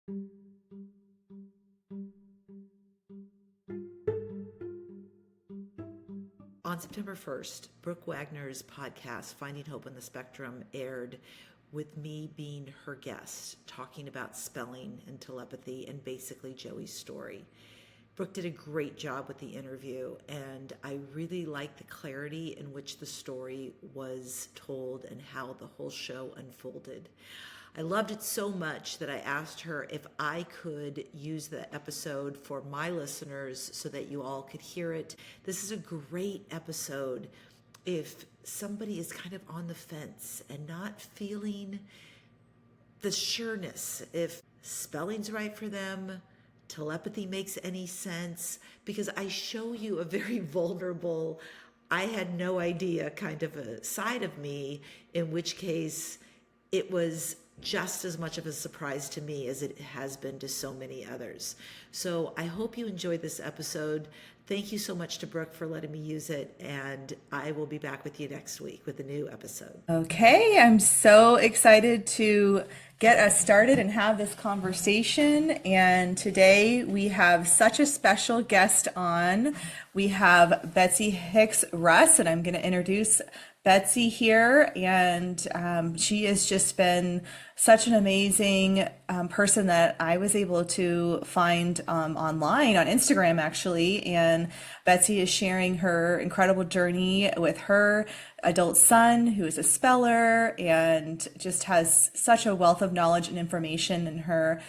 On September 1st, Brooke Wagner's podcast, Finding Hope in the Spectrum, aired with me being her guest, talking about spelling and telepathy and basically Joey's story. Brooke did a great job with the interview, and I really liked the clarity in which the story was told and how the whole show unfolded. I loved it so much that I asked her if I could use the episode for my listeners so that you all could hear it. This is a great episode if somebody is kind of on the fence and not feeling the sureness, if spelling's right for them, telepathy makes any sense, because I show you a very vulnerable, I had no idea kind of a side of me, in which case it was just as much of a surprise to me as it has been to so many others. So I hope you enjoyed this episode. Thank you so much to Brooke for letting me use it, and I will be back with you next week with a new episode. Okay, I'm so excited to get us started and have this conversation. And today we have such a special guest on. We have Betsy Hicks-Russ, and I'm going to introduce Betsy here, and she has just been such an amazing person that I was able to find online on Instagram, actually. And Betsy is sharing her incredible journey with her adult son, who is a speller, and just has such a wealth of knowledge and information in her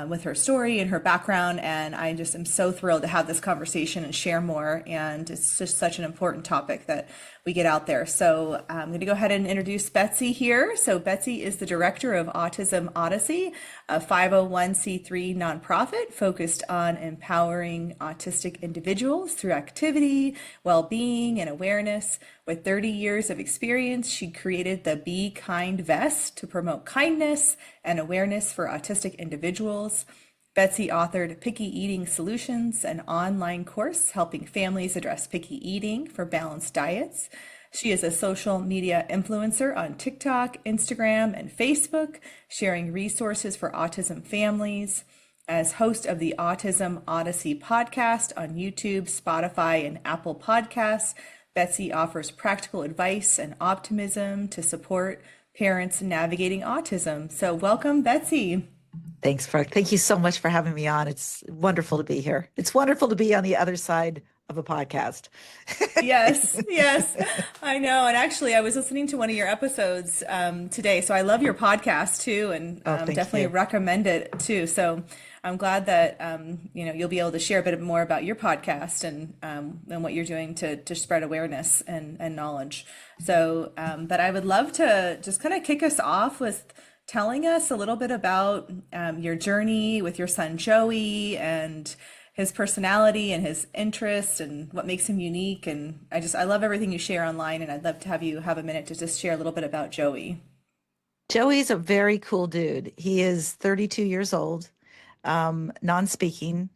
with her story and her background. And I just am so thrilled to have this conversation and share more. And it's just such an important topic that we get out there. So I'm going to go ahead and introduce Betsy here. So Betsy is the director of Autism Odyssey, a 501c3 nonprofit focused on empowering autistic individuals through activity, well-being, and awareness. With 30 years of experience, she created the Be Kind Vest to promote kindness and awareness for autistic individuals. Betsy authored Picky Eating Solutions, an online course helping families address picky eating for balanced diets. She is a social media influencer on TikTok, Instagram, and Facebook, sharing resources for autism families. As host of the Autism Odyssey podcast on YouTube, Spotify, and Apple Podcasts, Betsy offers practical advice and optimism to support parents navigating autism. So welcome, Betsy. Thanks, Brooke. Thank you so much for having me on. It's wonderful to be here. It's wonderful to be on the other side of a podcast. Yes, I know. And actually, I was listening to one of your episodes today. So I love your podcast too, and definitely recommend it too. So I'm glad that you'll be able to share a bit more about your podcast and what you're doing to spread awareness and knowledge. So, but I would love to just kind of kick us off with telling us a little bit about your journey with your son Joey and his personality and his interests and what makes him unique. And I love everything you share online, and I'd love to have you have a minute to just share a little bit about Joey. Joey's a very cool dude. He is 32 years old, non-speaking,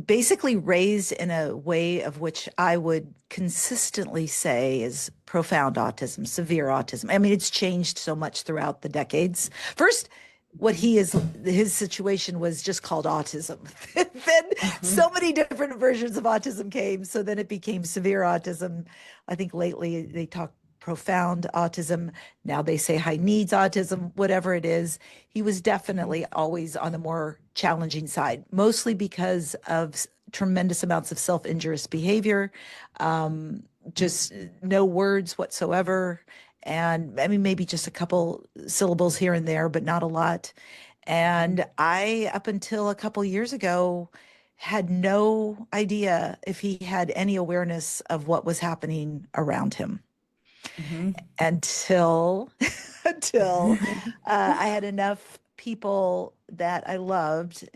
basically raised in a way of which I would consistently say is profound autism, severe autism. I mean, it's changed so much throughout the decades. First, his situation was just called autism. Then so many different versions of autism came. So then it became severe autism. I think lately they talk profound autism. Now they say high needs autism, whatever it is. He was definitely always on the more challenging side, mostly because of tremendous amounts of self-injurious behavior, just no words whatsoever. And I mean, maybe just a couple syllables here and there, but not a lot. And I, up until a couple years ago, had no idea if he had any awareness of what was happening around him. Until I had enough people that I loved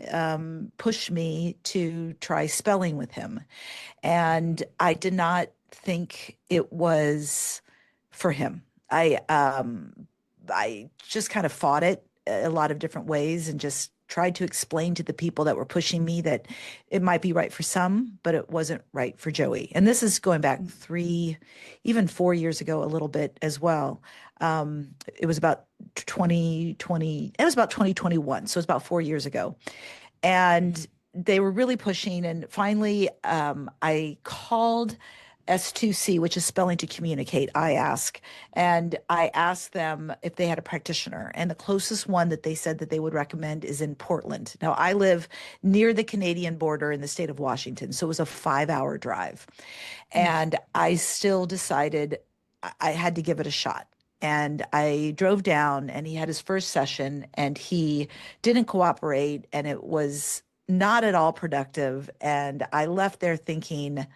push me to try spelling with him. And I did not think it was for him. I just kind of fought it a lot of different ways and just tried to explain to the people that were pushing me that it might be right for some, but it wasn't right for Joey. And this is going back even 4 years ago, a little bit as well. It was about 2020, it was about 2021. So it was about 4 years ago. And they were really pushing. And finally, I called S2C, which is spelling to communicate, and I asked them if they had a practitioner. And the closest one that they said that they would recommend is in Portland. Now, I live near the Canadian border in the state of Washington, so it was a 5-hour drive. And I still decided I had to give it a shot. And I drove down, and he had his first session, and he didn't cooperate, and it was not at all productive. And I left there thinking,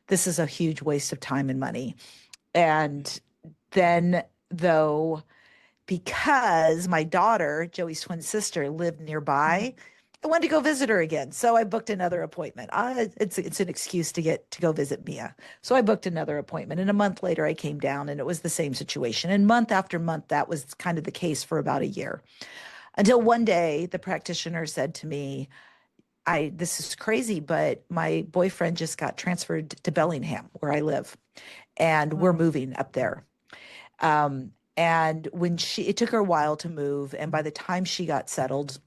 this is a huge waste of time and money. And then, though, because my daughter, Joey's twin sister, lived nearby, I wanted to go visit her again. So I booked another appointment. It's an excuse to go visit Mia. So I booked another appointment. And a month later, I came down, and it was the same situation. And month after month, that was kind of the case for about a year. Until one day, the practitioner said to me, this is crazy, but my boyfriend just got transferred to Bellingham, where I live, and we're moving up there. And it took her a while to move. And by the time she got settled,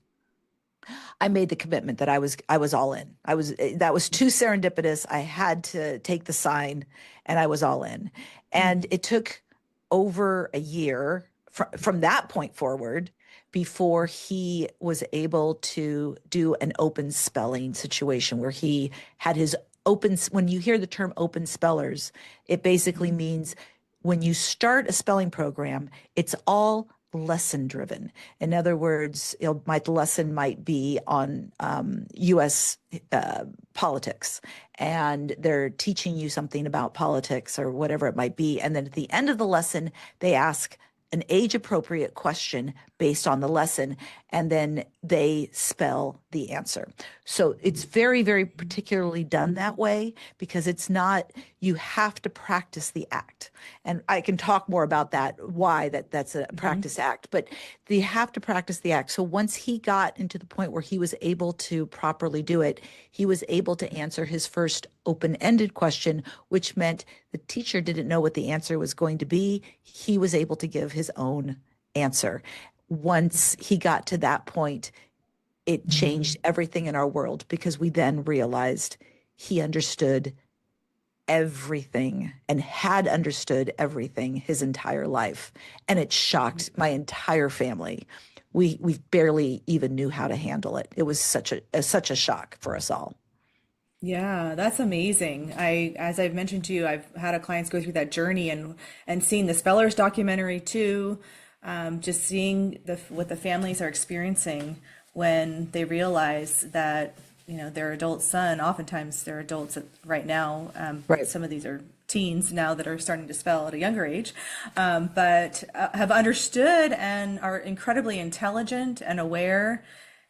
I made the commitment that I was all in. That was too serendipitous. I had to take the sign, and I was all in. And it took over a year from that point forward before he was able to do an open spelling situation where he had his open. When you hear the term open spellers, it basically means when you start a spelling program, it's all lesson driven. In other words, the lesson might be on U.S. Politics, and they're teaching you something about politics or whatever it might be. And then at the end of the lesson, they ask an age-appropriate question based on the lesson, and then they spell the answer. So it's very, very particularly done that way because it's not, you have to practice the act. And I can talk more about that, why that's a practice act, but you have to practice the act. So once he got into the point where he was able to properly do it, he was able to answer his first open-ended question, which meant the teacher didn't know what the answer was going to be. He was able to give his own answer. Once he got to that point, it changed everything in our world because we then realized he understood everything and had understood everything his entire life. And it shocked my entire family. We barely even knew how to handle it. It was such a shock for us all. Yeah, that's amazing. As I've mentioned to you, I've had a clients go through that journey and seeing the Spellers documentary too, just seeing what the families are experiencing when they realize that, their adult son, oftentimes they're adults right now. Right. Some of these are teens now that are starting to spell at a younger age, but have understood and are incredibly intelligent and aware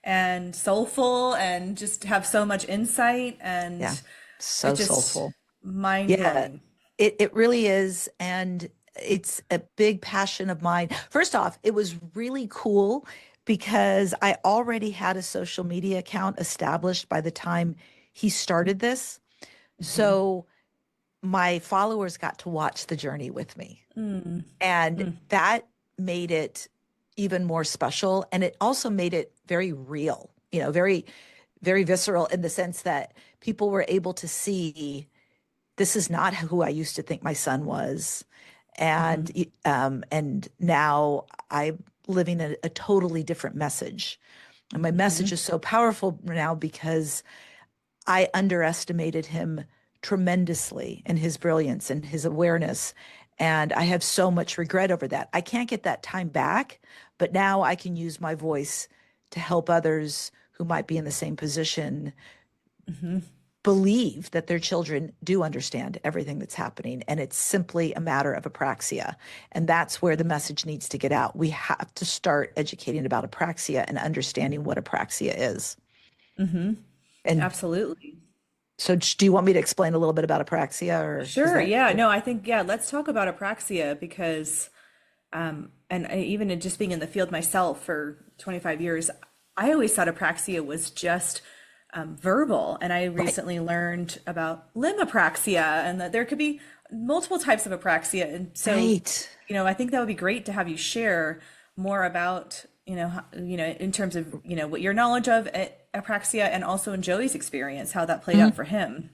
and soulful and just have so much insight, and so it's just soulful, mind-blowing. It really is. And it's a big passion of mine. First off, it was really cool because I already had a social media account established by the time he started this. So my followers got to watch the journey with me. And that made it even more special. And it also made it very real, very, very visceral in the sense that people were able to see this is not who I used to think my son was. And now I'm living a totally different message. And my message is so powerful now because I underestimated him tremendously in his brilliance and his awareness. And I have so much regret over that. I can't get that time back, but now I can use my voice to help others who might be in the same position believe that their children do understand everything that's happening. And it's simply a matter of apraxia. And that's where the message needs to get out. We have to start educating about apraxia and understanding what apraxia is. And Absolutely. so do you want me to explain a little bit about apraxia, or Sure. Yeah. No, I think, let's talk about apraxia because even in just being in the field myself for 25 years, I always thought apraxia was just verbal. And I Right. recently learned about limb apraxia and that there could be multiple types of apraxia. And so, Right. I think that would be great to have you share more about, in terms of, what your knowledge of apraxia and also in Joey's experience, how that played out for him.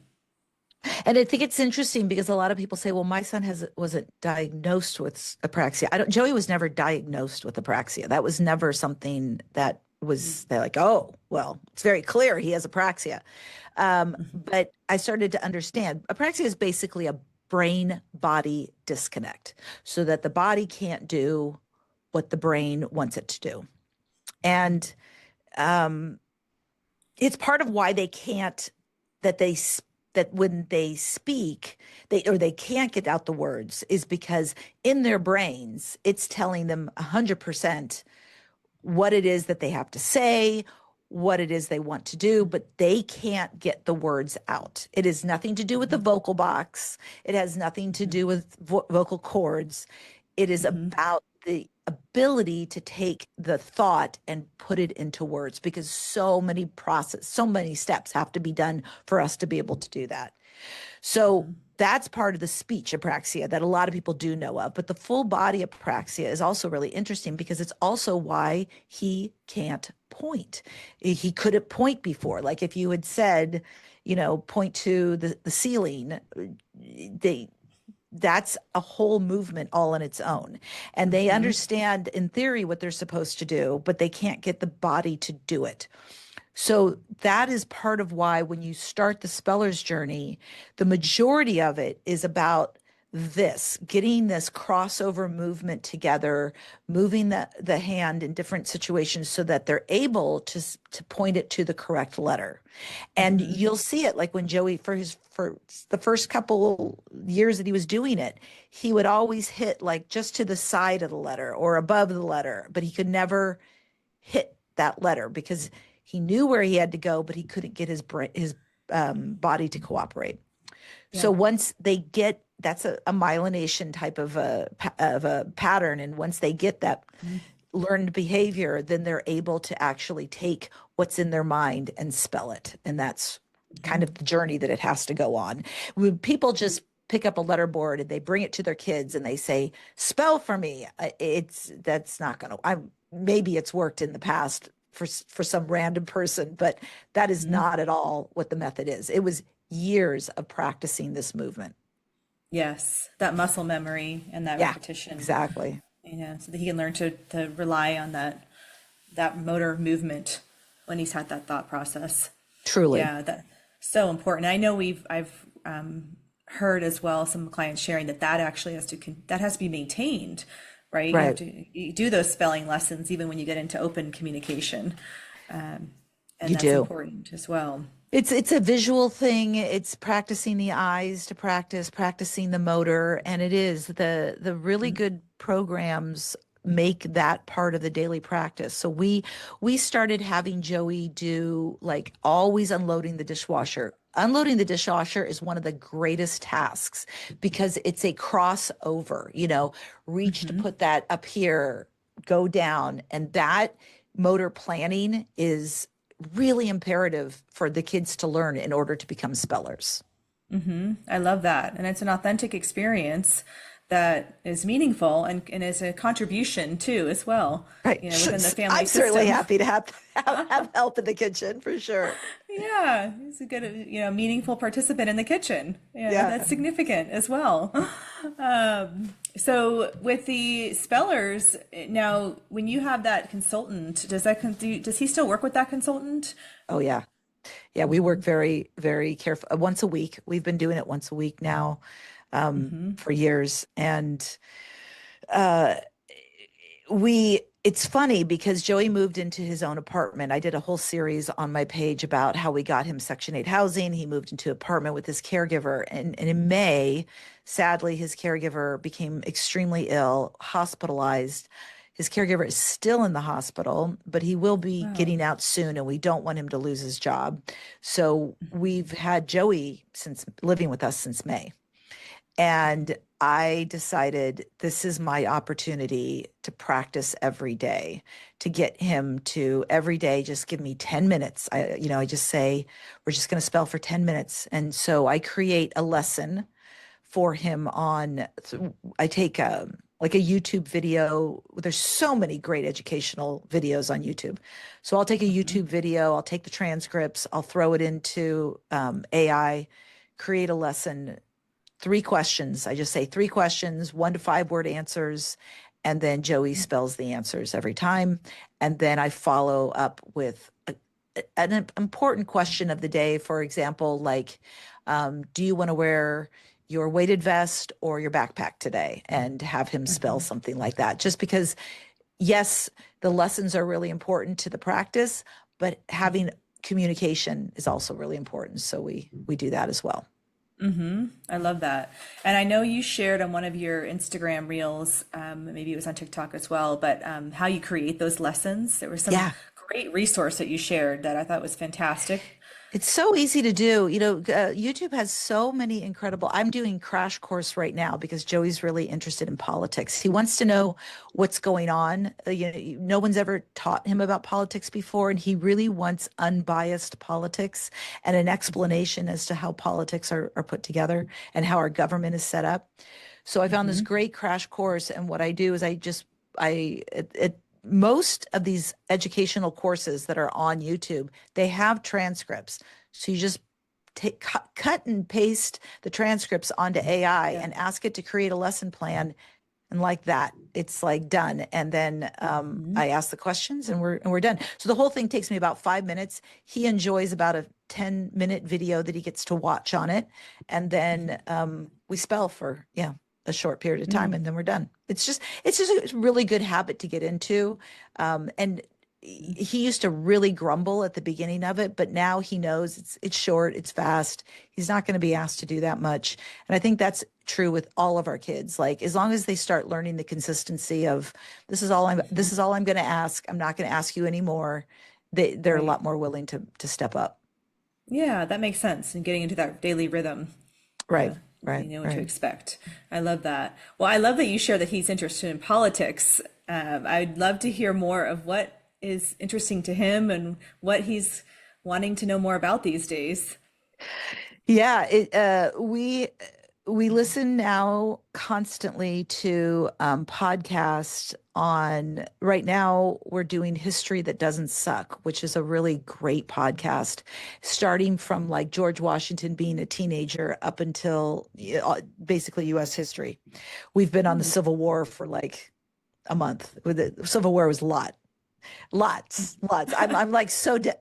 And I think it's interesting because a lot of people say, well, my son wasn't diagnosed with apraxia. Joey was never diagnosed with apraxia. That was never something that was, they're like, oh, well, it's very clear he has apraxia. But I started to understand apraxia is basically a brain body disconnect so that the body can't do what the brain wants it to do. And um, it's part of why they can't, that they that when they speak they can't get out the words is because in their brains it's telling them 100% what it is that they have to say, what it is they want to do, but they can't get the words out. It has nothing to do with the vocal box. It has nothing to do with vocal cords. It is about the ability to take the thought and put it into words because so many steps have to be done for us to be able to do that. So that's part of the speech apraxia that a lot of people do know of. But the full body apraxia is also really interesting because it's also why he can't point. He couldn't point before. Like if you had said, point to the ceiling, that's a whole movement all on its own. And they understand in theory what they're supposed to do, but they can't get the body to do it. So that is part of why when you start the speller's journey, the majority of it is about getting this crossover movement together, moving the hand in different situations so that they're able to point it to the correct letter. And you'll see it like when Joey, for the first couple years that he was doing it, he would always hit like just to the side of the letter or above the letter, but he could never hit that letter because he knew where he had to go, but he couldn't get his body to cooperate. Yeah. So once they get, that's a myelination type of a pattern. And once they get that learned behavior, then they're able to actually take what's in their mind and spell it. And that's kind of the journey that it has to go on. When people just pick up a letter board and they bring it to their kids and they say, spell for me, that's not going to, maybe it's worked in the past for some random person, but that is not at all what the method is. It was years of practicing this movement. Yes, that muscle memory and that Yeah, repetition, exactly. so that he can learn to rely on that motor movement when he's had that thought process. Truly. Yeah, that's so important. I know I've heard as well some clients sharing that actually has to be maintained, right? Right. You do those spelling lessons even when you get into open communication, and You that's do. important as well. It's a visual thing. It's practicing the eyes to practicing the motor, and it is the really good programs make that part of the daily practice. So we started having Joey do like always unloading the dishwasher. Unloading the dishwasher is one of the greatest tasks because it's a crossover, reach to put that up here, go down, and that motor planning is really imperative for the kids to learn in order to become spellers. I love that. And it's an authentic experience that is meaningful and is a contribution too, as well, Right. within the family I'm certainly system. happy to have help in the kitchen for sure. Yeah, he's a good, meaningful participant in the kitchen. Yeah, Yeah. that's significant as well. So with the spellers, now when you have that consultant, does he still work with that consultant? Oh yeah. Yeah, we work very, very careful. Once a week. We've been doing it once a week now for years. And it's funny because Joey moved into his own apartment. I did a whole series on my page about how we got him Section 8 housing. He moved into an apartment with his caregiver. And in May, sadly, his caregiver became extremely ill, hospitalized. His caregiver is still in the hospital, but he will be getting out soon, and we don't want him to lose his job. So we've had Joey living with us since May. And I decided this is my opportunity to practice every day, to get him to every day just give me 10 minutes. I just say, we're just going to spell for 10 minutes. And so I create a lesson for him I take like a YouTube video. There's so many great educational videos on YouTube. So I'll take a YouTube video, I'll take the transcripts, I'll throw it into AI, create a lesson, 3 questions. I just say 3 questions, 1 to 5 word answers, and then Joey spells the answers every time. And then I follow up with an important question of the day. For example, like, do you want to wear your weighted vest or your backpack today? And have him spell something like that. Just because, yes, the lessons are really important to the practice, but having communication is also really important. So we do that as well. I love that. And I know you shared on one of your Instagram reels, maybe it was on TikTok as well, but how you create those lessons. There was some great resource that you shared that I thought was fantastic. It's so easy to do. YouTube has so many I'm doing crash course right now because Joey's really interested in politics. He wants to know what's going on. No one's ever taught him about politics before, and he really wants unbiased politics and an explanation as to how politics are put together and how our government is set up. So I found this great crash course, and what I do is most of these educational courses that are on YouTube, they have transcripts. So you just cut and paste the transcripts onto AI and ask it to create a lesson plan. And like that, it's like done. And then I ask the questions and we're done. So the whole thing takes me about 5 minutes. He enjoys about a 10-minute video that he gets to watch on it. And then we spell for, a short period of time, and then we're done. It's just a really good habit to get into. And he used to really grumble at the beginning of it, but now he knows it's short, it's fast. He's not going to be asked to do that much. And I think that's true with all of our kids. Like, as long as they start learning the consistency of this is all I'm going to ask. I'm not going to ask you anymore. They're a lot more willing to step up. Yeah, that makes sense. And getting into that daily rhythm. Right. Right. You know what to expect. I love that. Well, I love that you share that he's interested in politics. I'd love to hear more of what is interesting to him and what he's wanting to know more about these days. Yeah, we listen now constantly to podcasts on. Right now we're doing History That Doesn't Suck, which is a really great podcast, starting from like George Washington being a teenager up until basically U.S. history. We've been on the Civil War for like a month. The Civil War was lots. I'm like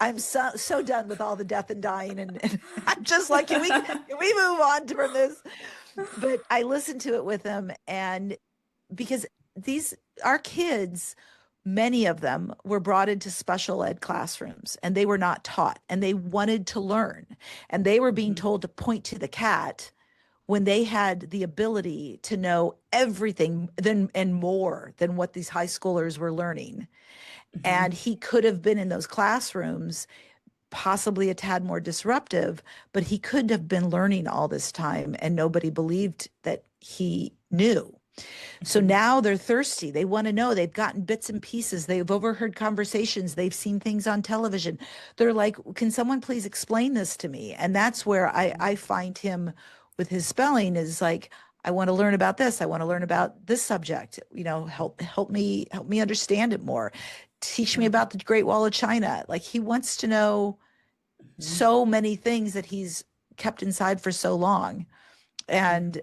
I'm so done with all the death and dying, and I'm just like, can we move on from this? But I listened to it with them, and because our kids, many of them were brought into special ed classrooms, and they were not taught, and they wanted to learn, and they were being told to point to the cat when they had the ability to know everything and more than what these high schoolers were learning. And he could have been in those classrooms, possibly a tad more disruptive, but he could have been learning all this time, and nobody believed that he knew. So now they're thirsty. They want to know. They've gotten bits and pieces. They've overheard conversations. They've seen things on television. They're like, can someone please explain this to me? And that's where I find him with his spelling is like, I want to learn about this. I want to learn about this subject. Help me understand it more. Teach me about the Great Wall of China. Like, he wants to know so many things that he's kept inside for so long. And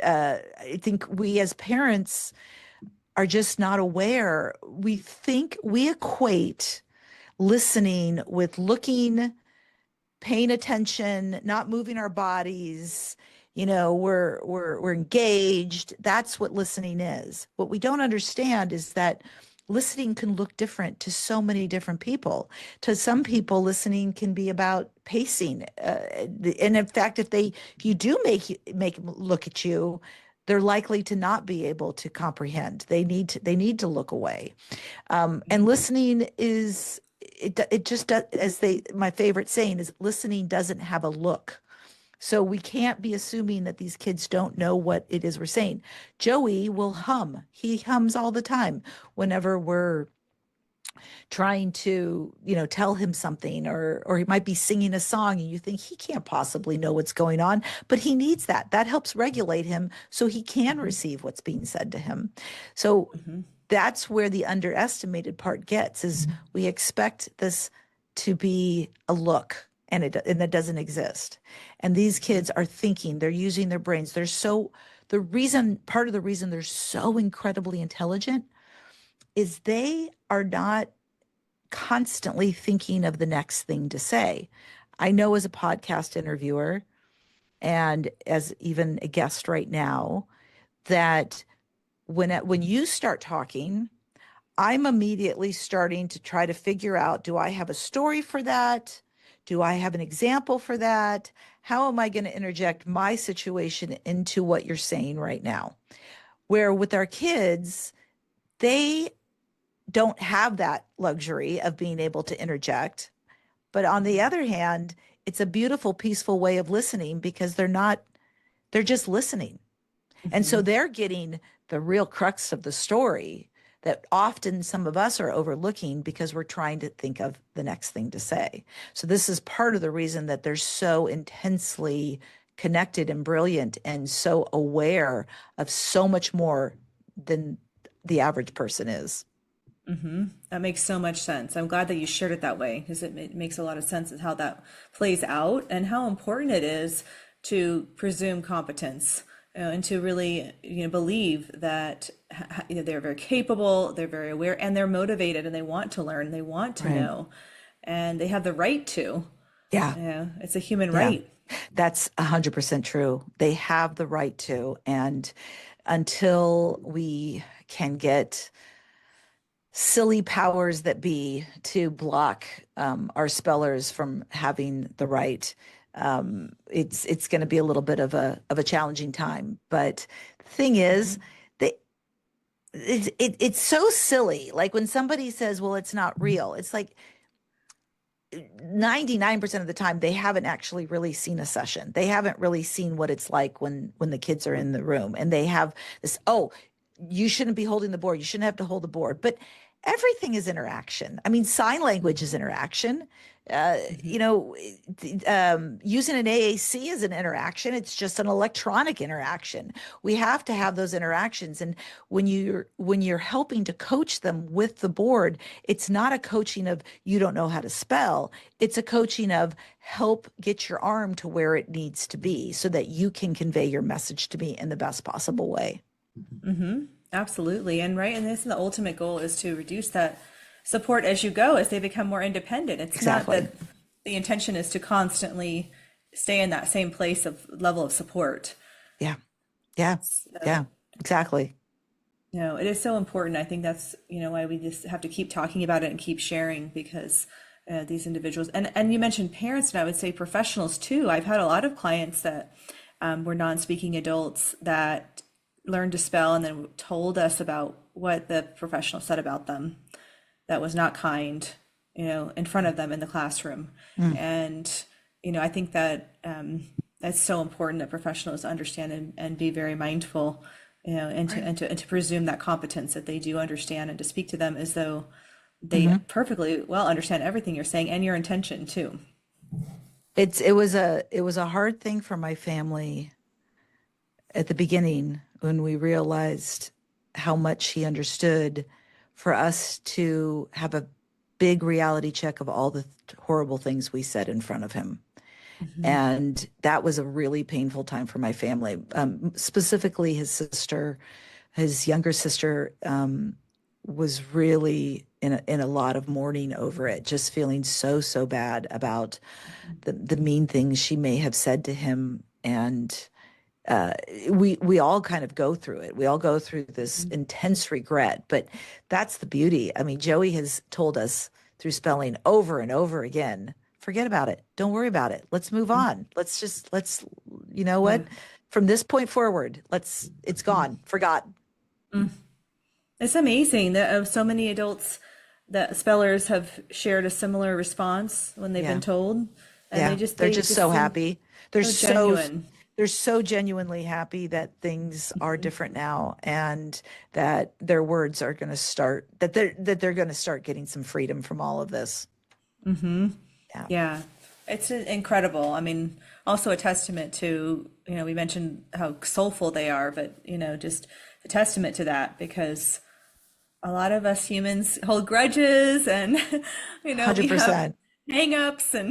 I think we as parents are just not aware. We equate listening with looking, paying attention, not moving our bodies. We're engaged. That's what listening is. What we don't understand is that listening can look different to so many different people. To some people, listening can be about pacing. And in fact, if you do make them look at you, they're likely to not be able to comprehend. They need to look away. And listening it just does, my favorite saying is, listening doesn't have a look. So we can't be assuming that these kids don't know what it is we're saying. Joey will hum. He hums all the time whenever we're trying to, tell him something, or he might be singing a song and you think he can't possibly know what's going on, but he needs that. That helps regulate him so he can receive what's being said to him. So that's where the underestimated part gets, is we expect this to be a look, and that doesn't exist. And these kids are thinking, they're using their brains. Part of the reason they're so incredibly intelligent is they are not constantly thinking of the next thing to say. I know, as a podcast interviewer and as even a guest right now, that when you start talking, I'm immediately starting to try to figure out, do I have a story for that? Do I have an example for that? How am I going to interject my situation into what you're saying right now? Where with our kids, they don't have that luxury of being able to interject. But on the other hand, it's a beautiful, peaceful way of listening, because they're just listening. And so they're getting the real crux of the story that often some of us are overlooking because we're trying to think of the next thing to say. So this is part of the reason that they're so intensely connected and brilliant and so aware of so much more than the average person is. That makes so much sense. I'm glad that you shared it that way, because it makes a lot of sense of how that plays out and how important it is to presume competence, and to really, believe that they're very capable, they're very aware, and they're motivated, and they want to learn, they want to know, and they have the right to. Yeah. It's a human Yeah. right. That's 100% true. They have the right to. And until we can get silly powers that be to block our spellers from having the right, it's going to be a little bit of a challenging time. But the thing is, it's so silly. Like when somebody says, "Well, it's not real," it's like 99% of the time they haven't actually really seen a session. They haven't really seen what it's like when the kids are in the room, and they have this, "Oh, you shouldn't be holding the board. You shouldn't have to hold the board." But everything is interaction. I mean, sign language is interaction. Using an AAC is an interaction. It's just an electronic interaction. We have to have those interactions. And when you're helping to coach them with the board, it's not a coaching of, you don't know how to spell. It's a coaching of, help get your arm to where it needs to be so that you can convey your message to me in the best possible way. Absolutely. And the ultimate goal is to reduce that support as you go, as they become more independent. It's Exactly. not that the intention is to constantly stay in that same place of level of support. Yeah. Exactly. It is so important. I think that's, why we just have to keep talking about it and keep sharing, because these individuals, and you mentioned parents, and I would say professionals too. I've had a lot of clients that were non-speaking adults that learned to spell and then told us about what the professional said about them that was not kind, in front of them in the classroom. And, I think that that's so important that professionals understand and be very mindful, and to presume that competence, that they do understand, and to speak to them as though they perfectly well understand everything you're saying and your intention too. It was a hard thing for my family at the beginning, when we realized how much he understood, for us to have a big reality check of all the horrible things we said in front of him. And that was a really painful time for my family. Specifically his younger sister, was really in a lot of mourning over it, just feeling so bad about the mean things she may have said to him. And we all kind of go through it. We all go through this intense regret, but that's the beauty. I mean, Joey has told us through spelling over and over again, forget about it. Don't worry about it. Let's move on. You know what? From this point forward, it's gone, forgotten. It's amazing that so many adults, that spellers have shared a similar response when they've been told. And Yeah, they're they just just so seem happy. They're so so genuine. they're so genuinely happy that things are different now and that their words are going to start that they're going to start getting some freedom from all of this. Yeah. Yeah, it's incredible. I mean, also a testament to, we mentioned how soulful they are, but, just a testament to that because a lot of us humans hold grudges and, we have 100%. hang-ups and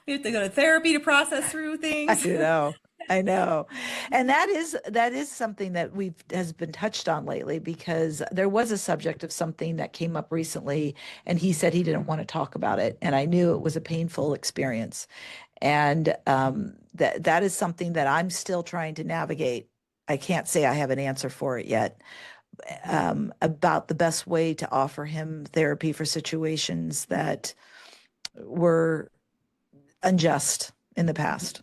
we have to go to therapy to process through I things. know. I know. And that is something that we've has been touched on lately because there was a subject of something that came up recently and he said he didn't want to talk about it. And I knew it was a painful experience. And that is something that I'm still trying to navigate. I can't say I have an answer for it yet, about the best way to offer him therapy for situations that were unjust in the past.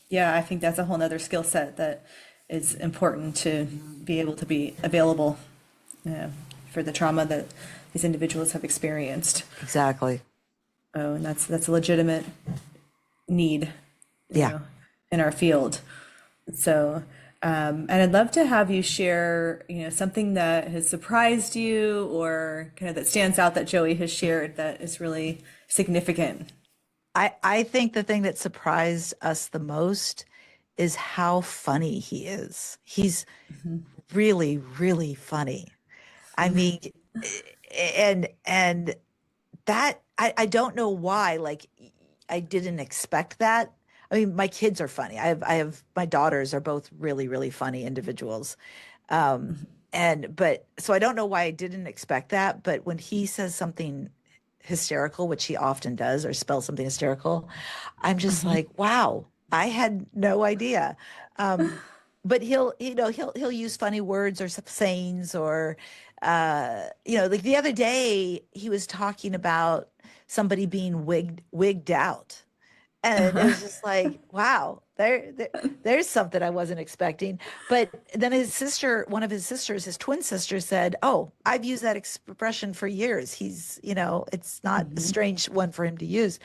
Yeah, I think that's a whole nother skill set that is important to be able to be available, uh, for the trauma that these individuals have experienced. Exactly. Oh, and that's a legitimate need, you Yeah. know, in our field. So, and I'd love to have you share, something that has surprised you or kind of that stands out that Joey has shared that is really significant. I think the thing that surprised us the most is how funny he is. He's really, really funny. I mean, and that I don't know why, like I didn't expect that. I mean, my kids are funny. I have my daughters are both really, really funny individuals. Um, and but so I don't know why I didn't expect that, but when he says something hysterical, which he often does, or spells something hysterical, I'm just like, wow, I had no idea. But he'll use funny words or sayings or like the other day he was talking about somebody being wigged out. And it was just like, wow, there's something I wasn't expecting. But then one of his sisters, his twin sister said, "Oh, I've used that expression for years. It's not a strange one for him to use."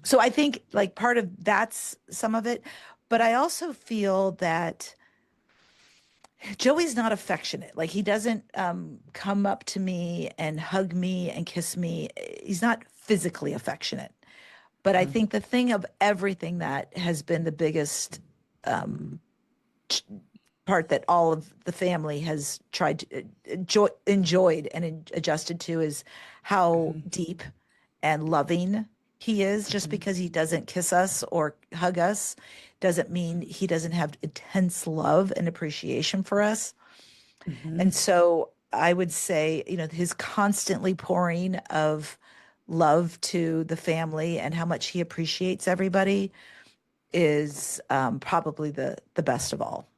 So I think like part of that's some of it. But I also feel that Joey's not affectionate. Like he doesn't come up to me and hug me and kiss me. He's not physically affectionate. But I think the thing of everything that has been the biggest part that all of the family has tried to enjoyed and adjusted to is how deep and loving he is. Just because he doesn't kiss us or hug us doesn't mean he doesn't have intense love and appreciation for us. And so I would say, his constantly pouring of love to the family and how much he appreciates everybody is probably the best of all.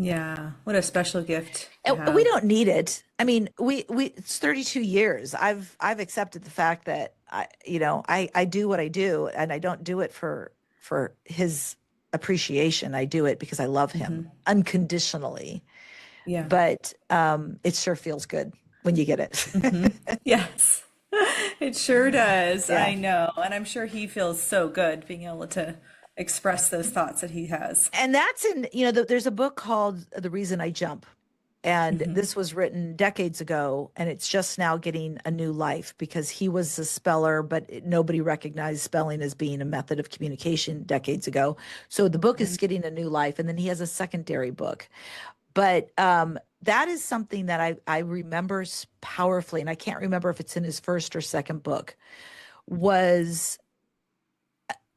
Yeah, what a special gift to And we have. don't need it. I mean, we it's 32 years. I've accepted the fact that I do what I do and I don't do it for his appreciation. I do it because I love him unconditionally. Yeah. But it sure feels good when you get it. Yes, it sure does. Yeah. I know. And I'm sure he feels so good being able to express those thoughts that he has. And that's there's a book called The Reason I Jump. And this was written decades ago, and it's just now getting a new life because he was a speller, but nobody recognized spelling as being a method of communication decades ago. So the book is getting a new life, and then he has a secondary book. But that is something that I remember powerfully, and I can't remember if it's in his first or second book, was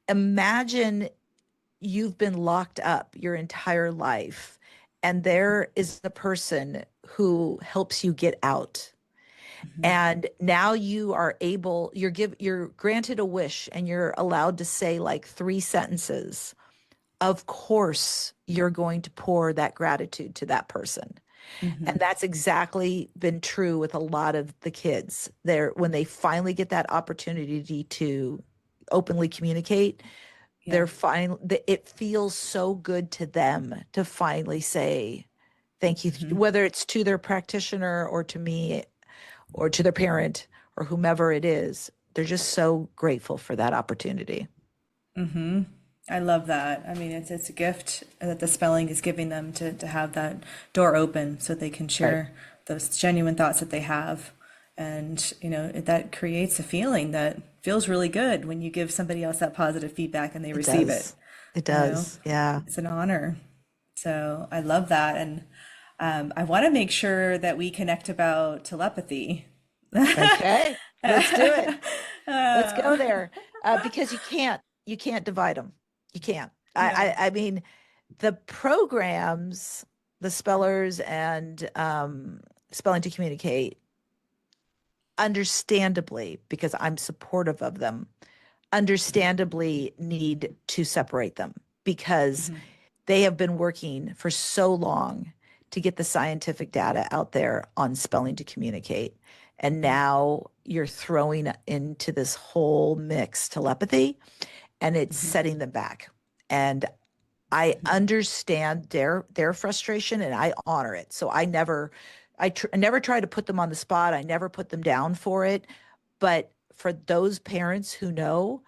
imagine you've been locked up your entire life and there is the person who helps you get out, and now you're granted a wish and you're allowed to say like three sentences. Of course you're going to pour that gratitude to that person. And that's exactly been true with a lot of the kids there when they finally get that opportunity to openly communicate. Yeah. It feels so good to them to finally say thank you, whether it's to their practitioner or to me or to their parent or whomever it is. they're just so grateful for that opportunity. I love that. I mean, it's a gift that the spelling is giving them to have that door open so they can Right. share those genuine thoughts that they have. And, that creates a feeling that feels really good when you give somebody else that positive feedback and they It receive it. does. It You know, does. Yeah. it's an honor. So I love that. And I want to make sure that we connect about telepathy. Okay. Let's do it. Let's go there. Because you can't divide them. You can't. No. I mean, the programs, the spellers and spelling to communicate, understandably, because I'm supportive of them, understandably need to separate them because Mhm. they have been working for so long to get the scientific data out there on spelling to communicate. And now you're throwing into this whole mix telepathy and it's Mhm. setting them back. And I Mhm. understand their frustration and I honor it. So I never try to put them on the spot. I never put them down for it. But for those parents who know,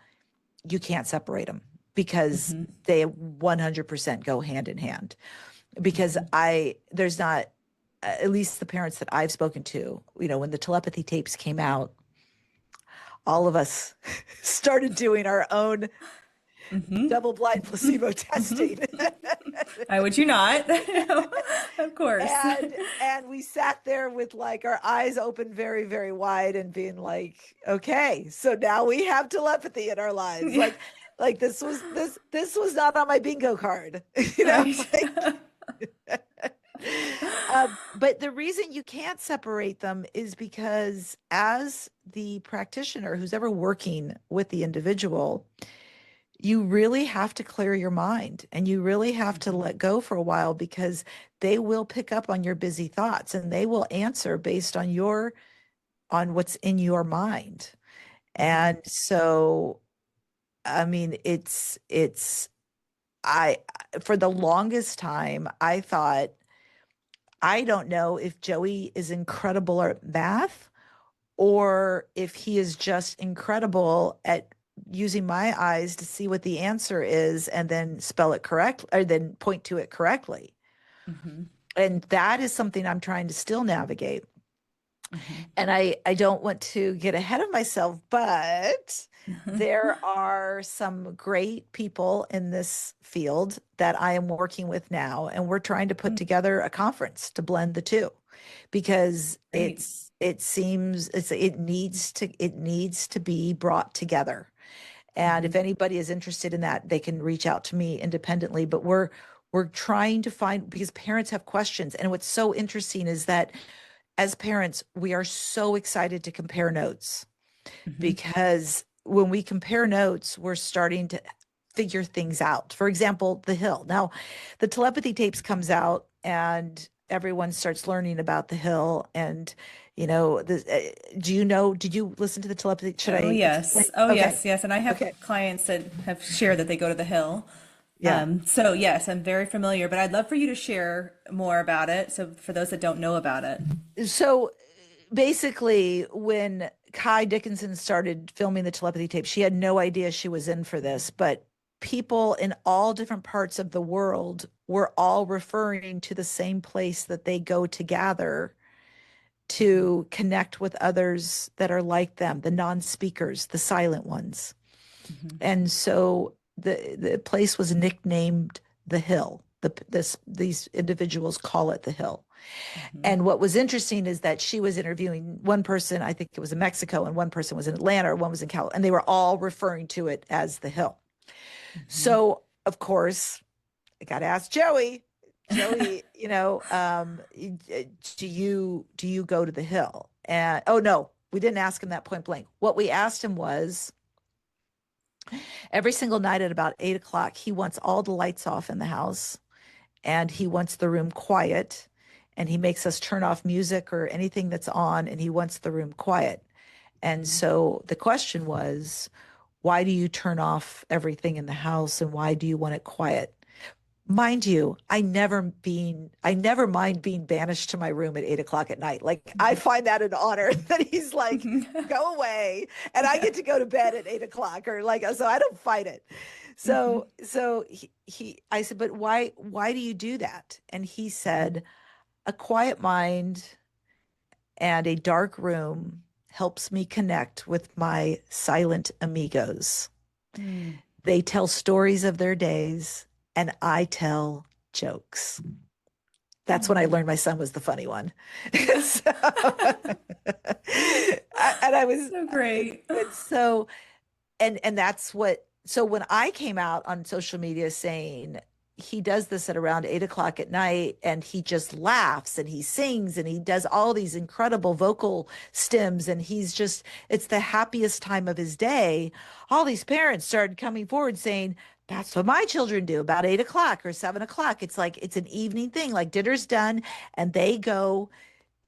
you can't separate them because Mhm. they 100% go hand in hand. Because Mhm. there's not, at least the parents that I've spoken to, when the telepathy tapes came out, all of us started doing our own Mhm. double blind placebo Mhm. testing. Why would you not? Of course. And we sat there with like our eyes open very, very wide and being like, okay, so now we have telepathy in our lives. Yeah. Like this was not on my bingo card, Right. like but the reason you can't separate them is because as the practitioner who's ever working with the individual, you really have to clear your mind and you really have to Mhm. let go for a while because they will pick up on your busy thoughts and they will answer based on what's in your mind. Mhm. And so, I mean, I, for the longest time, I thought, I don't know if Joey is incredible at math or if he is just incredible at using my eyes to see what the answer is and then spell it correctly or then point to it correctly. Mhm. And that is something I'm trying to still navigate. Mhm. And I don't want to get ahead of myself, but there are some great people in this field that I am working with now, and we're trying to put Mm, together a conference to blend the two because great. it needs to be brought together. And if Mhm. anybody is interested in that, they can reach out to me independently. But we're trying to find because parents have questions. And what's so interesting is that as parents, we are so excited to compare notes Mhm. because when we compare notes, we're starting to figure things out. For example, the hill. Now, the telepathy tapes comes out and everyone starts learning about the hill and do you know, did you listen to the telepathy? Should Oh, I explain? yes. Oh, Okay. yes, yes. And I have Okay. clients that have shared that they go to the Hill. Yeah. So yes, I'm very familiar, but I'd love for you to share more about it. So for those that don't know about it. So basically, when Kai Dickinson started filming the telepathy tape, she had no idea she was in for this, but people in all different parts of the world were all referring to the same place that they go to gather Mhm. to connect with others that are like them, the non-speakers, the silent ones. Mhm. And so the place was nicknamed the Hill. These individuals call it the Hill. Mhm. And what was interesting is that she was interviewing one person, I think it was in Mexico, and one person was in Atlanta, or one was in California, and they were all referring to it as the Hill. Mhm. So, of course, I got to ask Joey. Joey, do you go to the Hill? And oh no, we didn't ask him that point blank. What we asked him was every single night at about 8 o'clock, he wants all the lights off in the house and he wants the room quiet and he makes us turn off music or anything that's on and he wants the room quiet. And Mhm. so the question was, why do you turn off everything in the house and why do you want it quiet? mind you, I never mind being banished to my room at 8 o'clock at night. Like, I find that an honor that he's like, go away, and I get to go to bed at 8 o'clock, or like, so I don't fight it. So I said, but why do you do that? And he said, a quiet mind and a dark room helps me connect with my silent amigos. Mm. They tell stories of their days, and I tell jokes. That's when I learned my son was the funny one. So, and I was So great. so, and that's what, so when I came out on social media saying he does this at around 8 o'clock at night, and he just laughs and he sings and he does all these incredible vocal stems, and it's the happiest time of his day. All these parents started coming forward saying, that's what my children do about 8 o'clock or 7 o'clock. It's like, it's an evening thing, like dinner's done and they go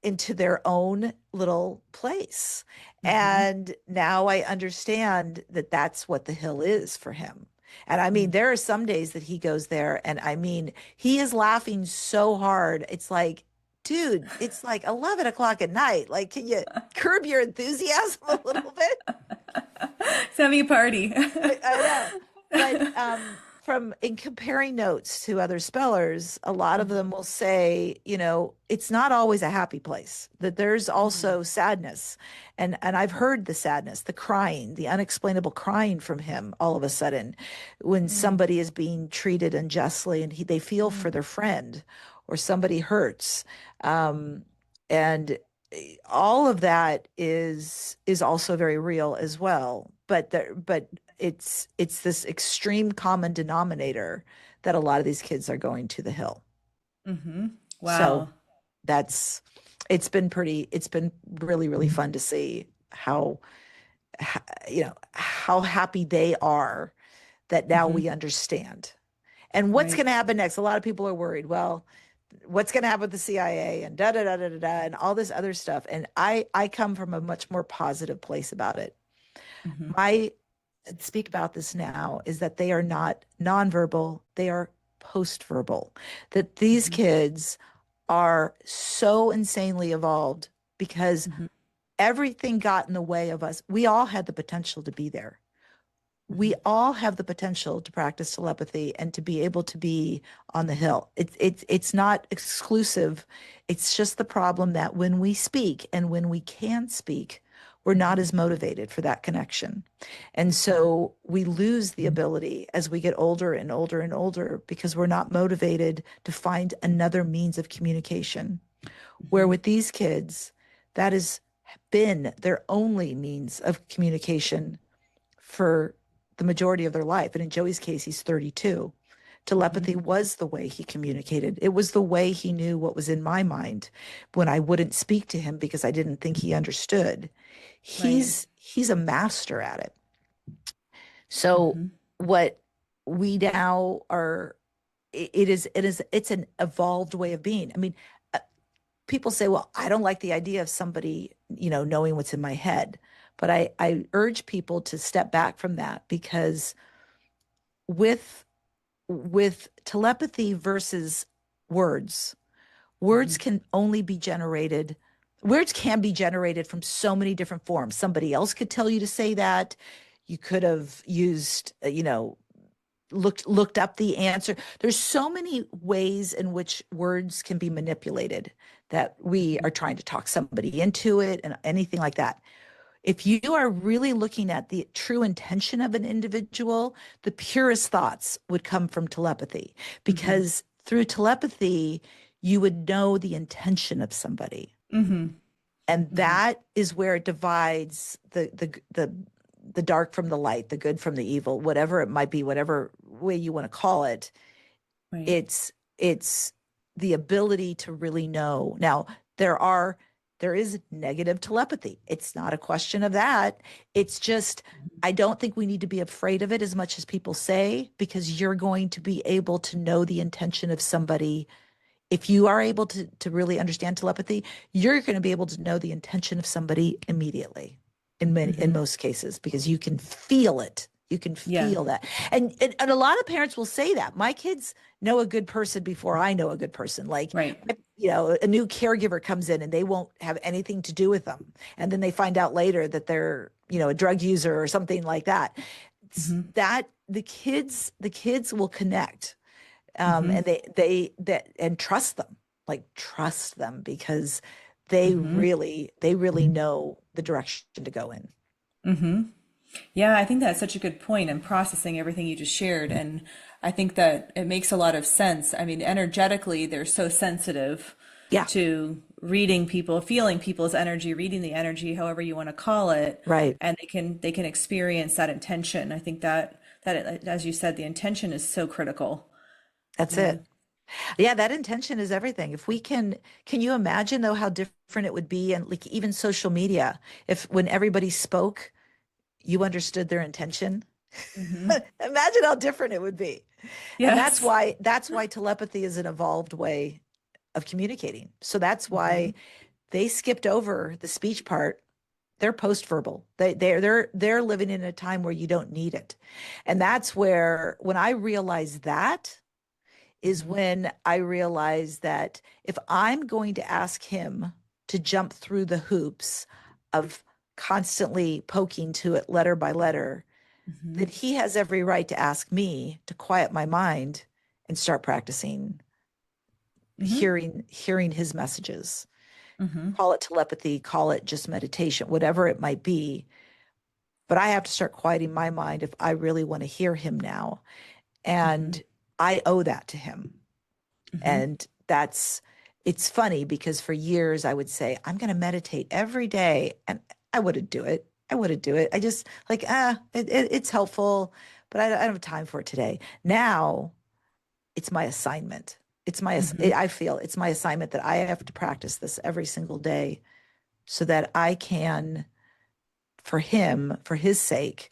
into their own little place. And now I understand that that's what the hill is for him. And I mean, there are some days that he goes there, and I mean, he is laughing so hard. It's like, dude, it's like 11 o'clock at night. Like, can you curb your enthusiasm a little bit? He's having a party. I know. But from in comparing notes to other spellers, a lot of them will say, it's not always a happy place, that there's also sadness. And I've heard the sadness, the crying, the unexplainable crying from him all of a sudden when somebody is being treated unjustly, and they feel for their friend, or somebody hurts. And all of that is also very real as well. But it's this extreme common denominator that a lot of these kids are going to the hill. Wow. So it's been really, really fun to see how happy they are that now we understand. And what's Right. going to happen next? A lot of people are worried. Well, what's going to happen with the CIA and da da da da da da and all this other stuff. And I come from a much more positive place about it. My speak about this now is that they are not nonverbal, they are post-verbal. That these kids are so insanely evolved because everything got in the way of us. We all had the potential to be there. We all have the potential to practice telepathy and to be able to be on the hill. It's not exclusive. It's just the problem that when we speak and when we can speak, we're not as motivated for that connection. And so we lose the ability as we get older and older and older because we're not motivated to find another means of communication. Where with these kids, that has been their only means of communication for the majority of their life. And in Joey's case, he's 32. Telepathy was the way he communicated. It was the way he knew what was in my mind when I wouldn't speak to him because I didn't think he understood. He's a master at it. So what we now are, it's an evolved way of being. I mean, people say, well, I don't like the idea of somebody, knowing what's in my head. But I urge people to step back from that, because with telepathy versus words can only be generated. Words can be generated from so many different forms. Somebody else could tell you to say that. You could have used, looked up the answer. There's so many ways in which words can be manipulated that we are trying to talk somebody into it and anything like that. If you are really looking at the true intention of an individual, the purest thoughts would come from telepathy, because through telepathy, you would know the intention of somebody. And that is where it divides the dark from the light, the good from the evil, whatever it might be, whatever way you want to call it. Right. It's the ability to really know. Now, there is negative telepathy. It's not a question of that. It's just, I don't think we need to be afraid of it as much as people say, because you're going to be able to know the intention of somebody. If you are able to really understand telepathy, you're going to be able to know the intention of somebody immediately in most cases, because you can feel it You can Yeah. feel that. And a lot of parents will say that. My kids know a good person before I know a good person. Like, Right. a new caregiver comes in and they won't have anything to do with them. And then they find out later that they're, a drug user or something like that. Mm-hmm. That the kids will connect. Mm-hmm. And and trust them because they Mm-hmm. really know the direction to go in. Mm-hmm. Yeah, I think that's such a good point. I'm processing everything you just shared, and I think that it makes a lot of sense. I mean, energetically, they're so sensitive Yeah, to reading people, feeling people's energy, reading the energy, however you want to call it, right. and they can experience that intention. I think that as you said, the intention is so critical. That's Yeah. it. Yeah, that intention is everything. If we can you imagine though how different it would be, and like even social media, if when everybody spoke, you understood their intention? Mm-hmm. Imagine how different it would be. And Yes. that's why telepathy is an evolved way of communicating. So that's Mm-hmm. why they skipped over the speech part. They're post-verbal. They're living in a time where you don't need it. And that's where when I realized that is Mm-hmm. when I realized that if I'm going to ask him to jump through the hoops of constantly poking to it letter by letter, Mm-hmm. that he has every right to ask me to quiet my mind and start practicing Mm-hmm. hearing his messages. Mm-hmm. Call it telepathy, call it just meditation, whatever it might be. But I have to start quieting my mind if I really want to hear him now. Mm-hmm. And I owe that to him. Mm-hmm. And it's funny because for years I would say, I'm going to meditate every day. And I wouldn't do it. I wouldn't do it. I just like, it's helpful, but I don't have time for it today. Now it's my assignment. Mm-hmm. I feel it's my assignment that I have to practice this every single day so that I can, for him, for his sake,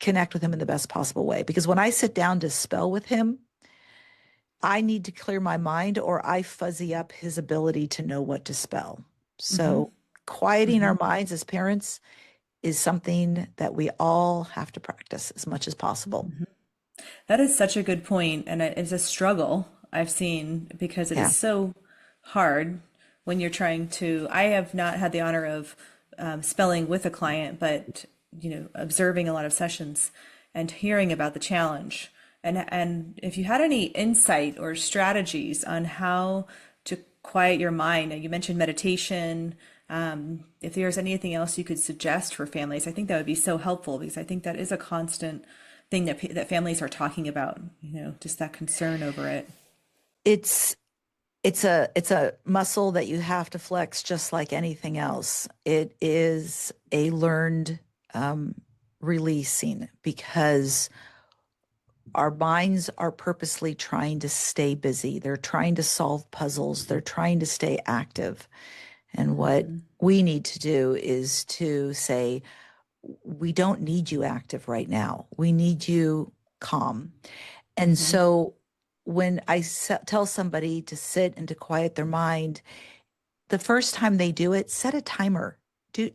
connect with him in the best possible way. Because when I sit down to spell with him, I need to clear my mind or I fuzzy up his ability to know what to spell. Mm-hmm. So, quieting Mm-hmm. our minds as parents is something that we all have to practice as much as possible. Mm-hmm. That is such a good point, and it's a struggle I've seen because it is Yeah. so hard when you're trying to. I have not had the honor of spelling with a client, but observing a lot of sessions and hearing about the challenge. And if you had any insight or strategies on how to quiet your mind, you mentioned meditation. If there's anything else you could suggest for families, I think that would be so helpful because I think that is a constant thing that families are talking about, just that concern over it. It's it's a muscle that you have to flex just like anything else. It is a learned releasing because our minds are purposely trying to stay busy. They're trying to solve puzzles. They're trying to stay active. And what Mm-hmm. we need to do is to say, we don't need you active right now. We need you calm. And Mm-hmm. so when I tell somebody to sit and to quiet their mind, the first time they do it, set a timer.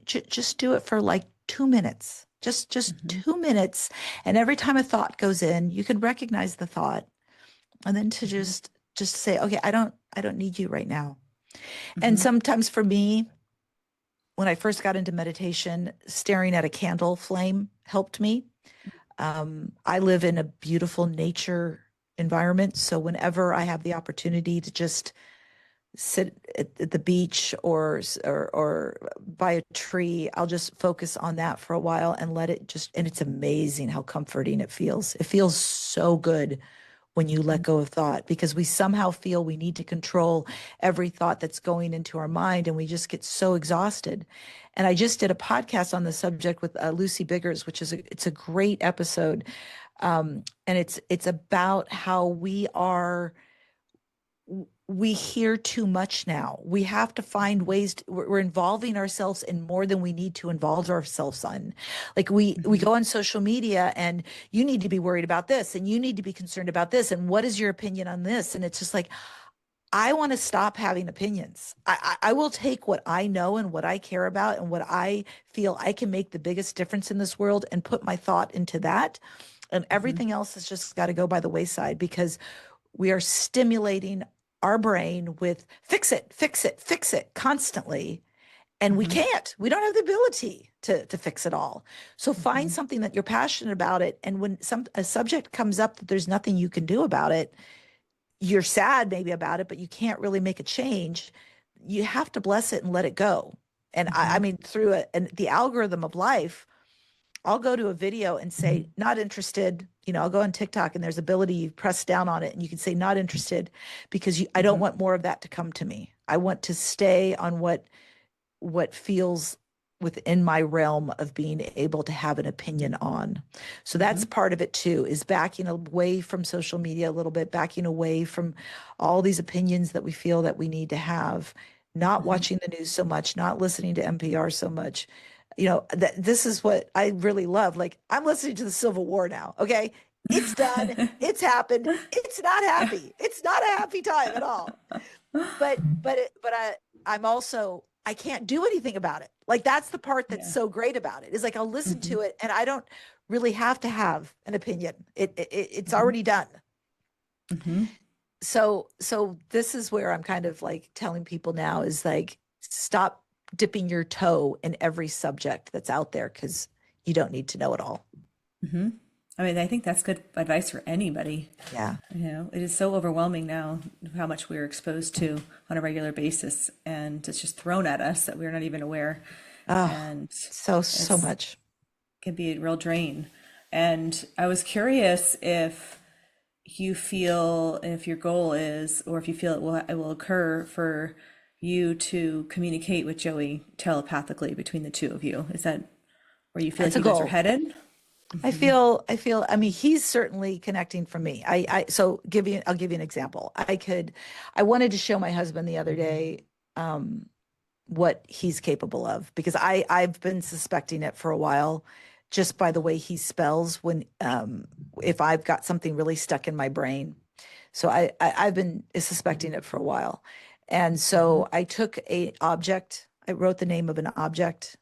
Just do it for like 2 minutes. Just Mm-hmm. 2 minutes. And every time a thought goes in, you can recognize the thought. And then to Mm-hmm. just say, okay, I don't need you right now. And Mm-hmm. sometimes for me, when I first got into meditation, staring at a candle flame helped me. I live in a beautiful nature environment. So whenever I have the opportunity to just sit at the beach or by a tree, I'll just focus on that for a while and let it just, and it's amazing how comforting it feels. It feels so good when you let go of thought because we somehow feel we need to control every thought that's going into our mind and we just get so exhausted. And I just did a podcast on the subject with Lucy Biggers, which is it's a great episode. And it's about how we hear too much now. We have to find ways we're involving ourselves in more than we need to involve ourselves on. Like we Mm-hmm. go on social media and you need to be worried about this and you need to be concerned about this and what is your opinion on this? And it's just like I want to stop having opinions. I will take what I know and what I care about and what I feel I can make the biggest difference in this world and put my thought into that. And everything else has just got to go by the wayside, because we are stimulating our brain with fix it, fix it, fix it constantly. And we can't. We don't have the ability to fix it all. So find something that you're passionate about it. And when a subject comes up that there's nothing you can do about it, you're sad maybe about it, but you can't really make a change. You have to bless it and let it go. And I mean, through the algorithm of life, I'll go to a video and say, not interested. You know, I'll go on TikTok and there's ability, you press down on it and you can say, not interested, because I don't want more of that to come to me. I want to stay on what feels within my realm of being able to have an opinion on. So that's part of it too, is backing away from social media a little bit, backing away from all these opinions that we feel that we need to have, not watching the news so much, not listening to NPR so much. You know, this is what I really love. Like, I'm listening to the Civil War now. Okay. It's done. It's happened. It's not happy. It's not a happy time at all. I'm also, I can't do anything about it. Like, that's the part that's so great about it, is like, I'll listen to it and I don't really have to have an opinion. It's already done. So this is where I'm kind of like telling people now is like, stop dipping your toe in every subject that's out there, because you don't need to know it all. I mean, I think that's good advice for anybody. Yeah. You know, it is so overwhelming now how much we're exposed to on a regular basis, and it's just thrown at us that we're not even aware. And so much can be a real drain. And I was curious if you feel, if your goal is, or if you feel it will occur for you to communicate with Joey telepathically between the two of you. Is that where you feel like you guys are headed? I feel, I mean, he's certainly connecting from me. I'll give you an example. I wanted to show my husband the other day, what he's capable of, because I've been suspecting it for a while, just by the way he spells when, if I've got something really stuck in my brain. So I've been suspecting it for a while. And so I took I wrote the name of an object,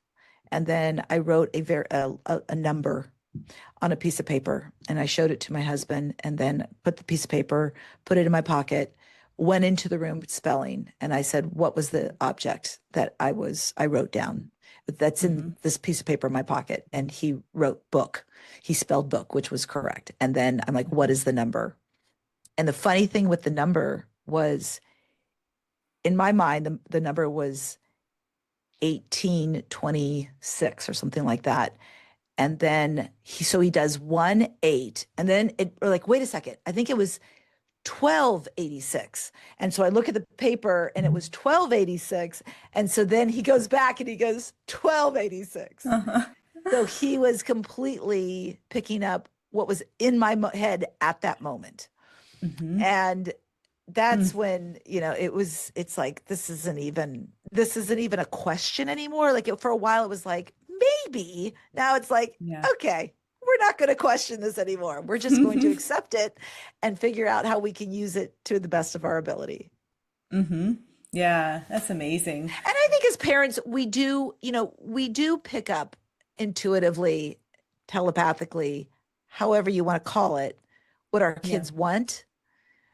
and then I wrote a number on a piece of paper, and I showed it to my husband, and then put the piece of paper, put it in my pocket, went into the room spelling, and I said, what was the object that I wrote down that's in this piece of paper in my pocket? And he wrote book. He spelled book, which was correct. And then I'm like, what is the number? And the funny thing with the number was, in my mind, the number was 1826 or something like that. And then he does 1-8, and then we're like, wait a second, I think it was 1286. And so I look at the paper and it was 1286. And so then he goes back and he goes 1286. So he was completely picking up what was in my head at that moment. And that's when, you know, it's like, this isn't even a question anymore. Like, for a while it was like, maybe. Now it's like, okay, we're not going to question this anymore. We're just going to accept it and figure out how we can use it to the best of our ability. Yeah, that's amazing. And I think as parents, we do pick up intuitively, telepathically, however you want to call it, what our kids want.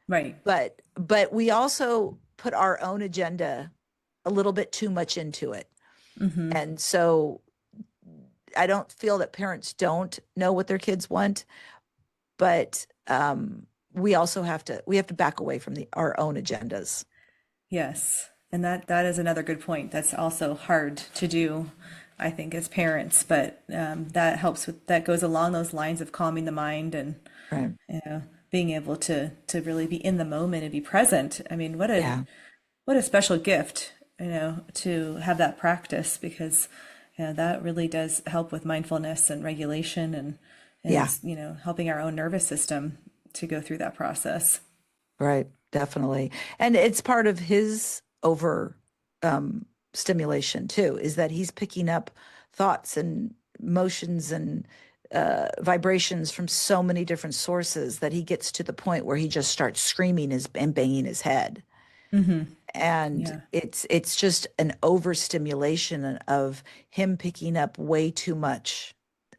Right. But we also put our own agenda a little bit too much into it. And so I don't feel that parents don't know what their kids want, but we also have to back away from our own agendas. Yes. And that is another good point. That's also hard to do, I think, as parents, but that helps that goes along those lines of calming the mind and, you know, being able to really be in the moment and be present. I mean, what a special gift, you know, to have that practice, because that really does help with mindfulness and regulation and you know, helping our own nervous system to go through that process. Right. Definitely. And it's part of his stimulation too, is that he's picking up thoughts and emotions and vibrations from so many different sources that he gets to the point where he just starts screaming and banging his head. And Yeah. it's just an overstimulation of him picking up way too much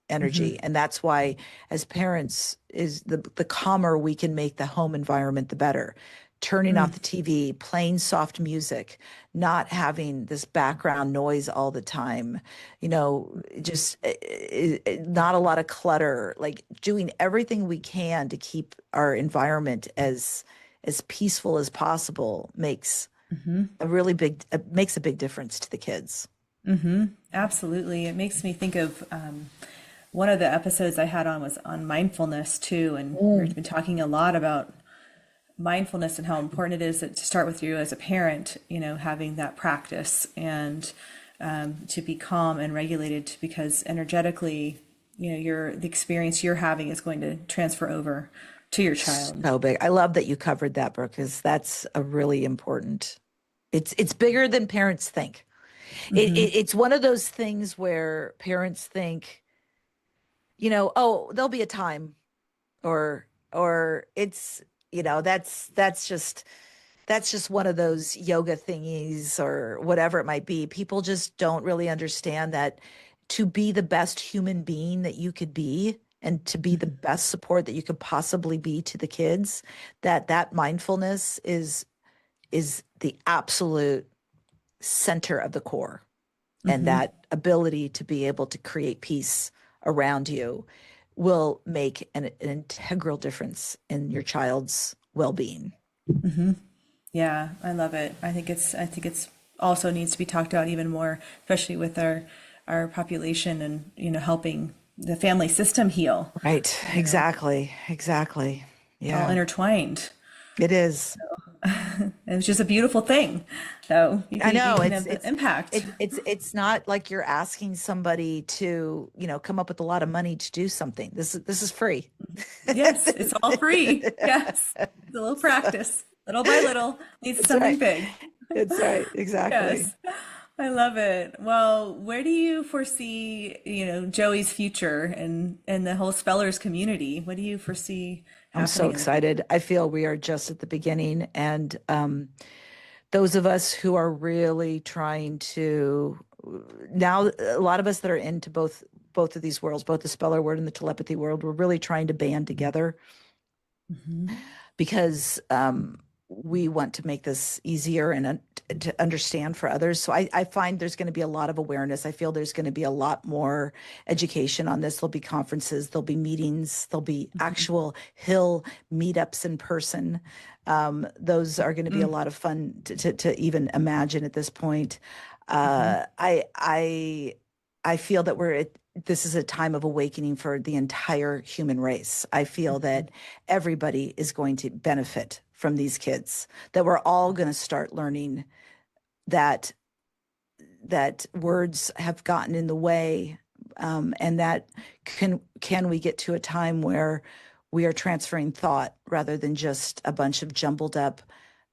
energy. And that's why, as parents, is the calmer we can make the home environment, the better. Turning off the TV, playing soft music, not having this background noise all the time, just not a lot of clutter, like doing everything we can to keep our environment as peaceful as possible makes makes a big difference to the kids. Absolutely. It makes me think of one of the episodes I had on was on mindfulness too, and we've been talking a lot about mindfulness and how important it is to start with you as a parent, having that practice and to be calm and regulated because energetically, the experience you're having is going to transfer over to your child. So big. I love that you covered that, Brooke, because that's a really important. It's bigger than parents think. It's one of those things where parents think, oh, there'll be a time, or it's, that's just one of those yoga thingies or whatever it might be. People just don't really understand that to be the best human being that you could be and to be the best support that you could possibly be to the kids, that mindfulness is the absolute center of the core. And that ability to be able to create peace around you will make an integral difference in your child's well-being. Yeah, I love it. I think it's also needs to be talked about even more, especially with our population and helping the family system heal. Right. Exactly. Exactly. It's all Yeah, intertwined. it is. And it's just a beautiful thing. So you I can, know have the impact. it's not like you're asking somebody to, come up with a lot of money to do something. This is free. Yes, it's all free. Yes. It's a little practice, little by little, leads to That's something right. big. That's right. Exactly. Yes. I love it. Well, where do you foresee, Joey's future and the whole Spellers community? What do you foresee I'm so happening in the future? excited. I feel we are just at the beginning, and those of us who are really trying to now, a lot of us that are into both of these worlds, both the speller world and the telepathy world, we're really trying to band together because we want to make this easier and to understand for others. So I find there's going to be a lot of awareness. I feel there's going to be a lot more education on this. There'll be conferences, there'll be meetings, there'll be actual hill meetups in person. Those are going to be a lot of fun to even imagine at this point. I feel that this is a time of awakening for the entire human race. I feel that everybody is going to benefit from these kids, that we're all going to start learning that words have gotten in the way, and that can we get to a time where we are transferring thought rather than just a bunch of jumbled up